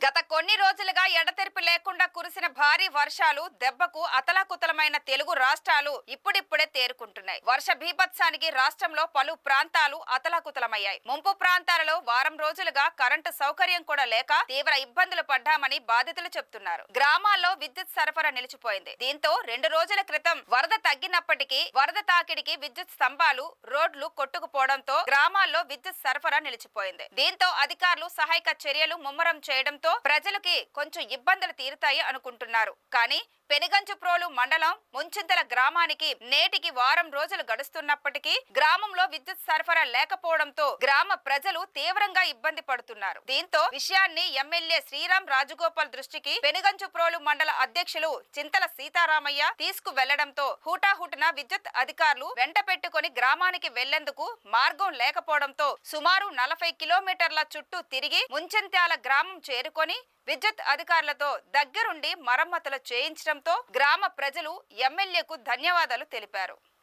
గత కొన్ని రోజులుగా ఎడతెరిపి లేకుండా కురిసిన భారీ వర్షాలు దెబ్బకు అతలాకుతలమైన తెలుగు రాష్ట్రాలు ఇప్పుడిప్పుడే తేరుకుంటున్నాయి. వర్ష బీభత్సానికి రాష్ట్రంలో పలు ప్రాంతాలు అతలాకుతలమయ్యాయి. ముంపు ప్రాంతాలలో వారం రోజులుగా కరెంటు సౌకర్యం కూడా లేక తీవ్ర ఇబ్బందులు పడ్డామని బాధితులు చెబుతున్నారు. గ్రామాల్లో విద్యుత్ సరఫరా నిలిచిపోయింది. దీంతో 2 రోజుల క్రితం వరద తగ్గినప్పటికీ వరద తాకిడికి విద్యుత్ స్తంభాలు, రోడ్లు కొట్టుకుపోవడంతో గ్రామాల్లో విద్యుత్ సరఫరా నిలిచిపోయింది. దీంతో అధికారులు సహాయక చర్యలు ముమ్మరం చేయడంతో ప్రజలకి కొంచెం ఇబ్బందులు తీరుతాయి అనుకుంటున్నారు. కానీ పెనుగంచుప్రోలు మండలం ముంచింతల గ్రామానికి నేటికి వారం రోజులు గడుస్తున్నప్పటికీ గ్రామంలో విద్యుత్ సరఫరా లేకపోవడంతో గ్రామ ప్రజలు తీవ్రంగా ఇబ్బంది పడుతున్నారు. దీంతో విషయాన్ని ఎమ్మెల్యే శ్రీరామ్ రాజగోపాల్ దృష్టికి పెనుగంచుప్రోలు మండల అధ్యక్షులు చింతల సీతారామయ్య తీసుకువెళ్లడంతో హుటాహుటిన విద్యుత్ అధికారులు వెంట పెట్టుకుని గ్రామానికి వెళ్లేందుకు మార్గం లేకపోవడంతో సుమారు 40 కిలోమీటర్ల చుట్టూ తిరిగి ముంచింత్యాల గ్రామం చేరుకొని విద్యుత్ అధికారులతో దగ్గరుండి మరమ్మతులు చేయించడంతో గ్రామ ప్రజలు ఎమ్మెల్యేకు ధన్యవాదాలు తెలిపారు.